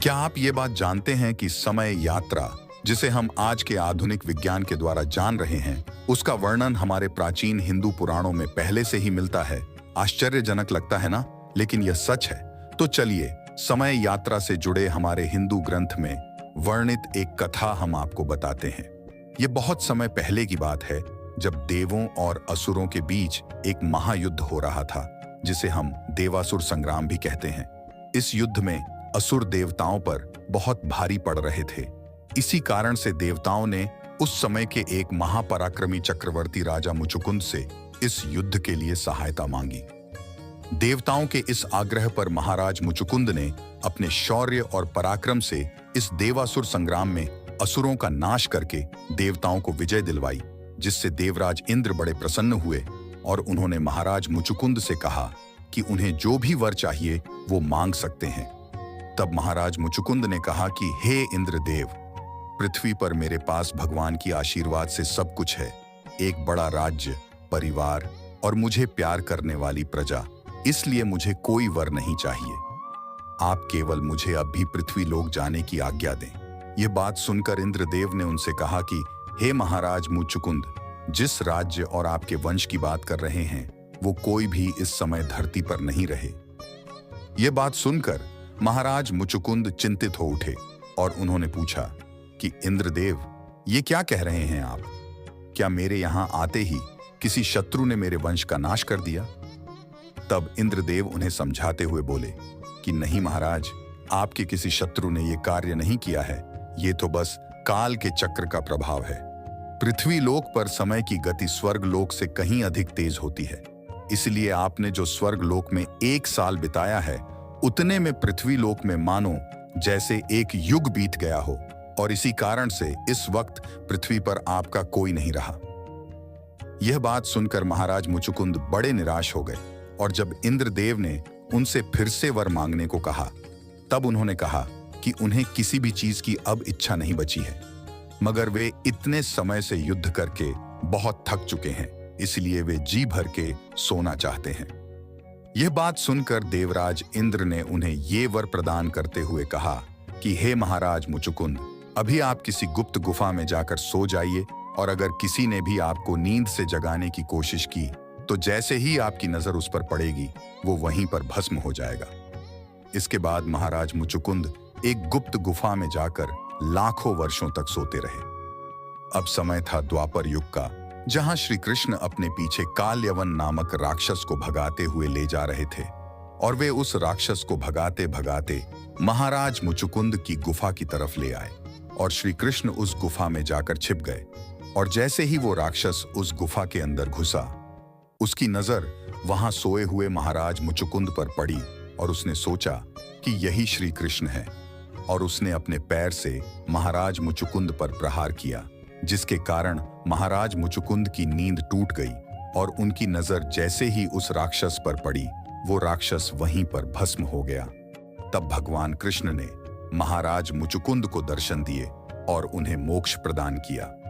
क्या आप ये बात जानते हैं कि समय यात्रा, जिसे हम आज के आधुनिक विज्ञान के द्वारा जान रहे हैं, उसका वर्णन हमारे प्राचीन हिंदू पुराणों में पहले से ही मिलता है। आश्चर्यजनक लगता है ना, लेकिन यह सच है। तो चलिए, समय यात्रा से जुड़े हमारे हिंदू ग्रंथ में वर्णित एक कथा हम आपको बताते हैं। ये बहुत समय पहले की बात है, जब देवों और असुरों के बीच एक महायुद्ध हो रहा था, जिसे हम देवासुर संग्राम भी कहते हैं। इस युद्ध में असुर देवताओं पर बहुत भारी पड़ रहे थे। इसी कारण से देवताओं ने उस समय के एक महापराक्रमी चक्रवर्ती राजा मुचुकुंद से इस युद्ध के लिए सहायता मांगी। देवताओं के इस आग्रह पर महाराज मुचुकुंद ने अपने शौर्य और पराक्रम से इस देवासुर संग्राम में असुरों का नाश करके देवताओं को विजय दिलवाई, जिससे देवराज इंद्र बड़े प्रसन्न हुए और उन्होंने महाराज मुचुकुंद से कहा कि उन्हें जो भी वर चाहिए वो मांग सकते हैं। तब महाराज मुचुकुंद ने कहा कि हे इंद्रदेव, पृथ्वी पर मेरे पास भगवान की आशीर्वाद से सब कुछ है, एक बड़ा राज्य, परिवार और मुझे प्यार करने वाली प्रजा, इसलिए मुझे कोई वर नहीं चाहिए। आप केवल मुझे अब भी पृथ्वी लोक जाने की आज्ञा दें। यह बात सुनकर इंद्रदेव ने उनसे कहा कि हे महाराज मुचुकुंद, जिस राज्य और आपके वंश की बात कर रहे हैं, वो कोई भी इस समय धरती पर नहीं रहे। यह बात सुनकर महाराज मुचुकुंद चिंतित हो उठे और उन्होंने पूछा कि इंद्रदेव, ये क्या कह रहे हैं आप? क्या मेरे यहां आते ही किसी शत्रु ने मेरे वंश का नाश कर दिया? तब इंद्रदेव उन्हें समझाते हुए बोले कि नहीं महाराज, आपके किसी शत्रु ने यह कार्य नहीं किया है, ये तो बस काल के चक्र का प्रभाव है। पृथ्वी लोक पर समय की गति स्वर्ग लोक से कहीं अधिक तेज होती है, इसलिए आपने जो स्वर्ग लोक में 1 साल बिताया है, उतने में पृथ्वी लोक में मानो जैसे एक युग बीत गया हो, और इसी कारण से इस वक्त पृथ्वी पर आपका कोई नहीं रहा। यह बात सुनकर महाराज मुचुकुंद बड़े निराश हो गए, और जब इंद्रदेव ने उनसे फिर से वर मांगने को कहा, तब उन्होंने कहा कि उन्हें किसी भी चीज की अब इच्छा नहीं बची है, मगर वे इतने समय से युद्ध करके बहुत थक चुके हैं, इसलिए वे जी भर के सोना चाहते हैं। यह बात सुनकर देवराज इंद्र ने उन्हें ये वर प्रदान करते हुए कहा कि हे महाराज मुचुकुंद, अभी आप किसी गुप्त गुफा में जाकर सो जाइए, और अगर किसी ने भी आपको नींद से जगाने की कोशिश की, तो जैसे ही आपकी नजर उस पर पड़ेगी, वो वहीं पर भस्म हो जाएगा। इसके बाद महाराज मुचुकुंद एक गुप्त गुफा में जाकर लाखों वर्षों तक सोते रहे। अब समय था द्वापर युग का, जहां श्री कृष्ण अपने पीछे कालयवन नामक राक्षस को भगाते हुए ले जा रहे थे, और वे उस राक्षस को भगाते भगाते महाराज मुचुकुंद की गुफा की तरफ ले आए, और श्री कृष्ण उस गुफा में जाकर छिप गए। और जैसे ही वो राक्षस उस गुफा के अंदर घुसा, उसकी नजर वहां सोए हुए महाराज मुचुकुंद पर पड़ी, और उसने सोचा कि यही श्री कृष्ण है, और उसने अपने पैर से महाराज मुचुकुंद पर प्रहार किया, जिसके कारण महाराज मुचुकुंद की नींद टूट गई, और उनकी नजर जैसे ही उस राक्षस पर पड़ी, वो राक्षस वहीं पर भस्म हो गया। तब भगवान कृष्ण ने महाराज मुचुकुंद को दर्शन दिए और उन्हें मोक्ष प्रदान किया।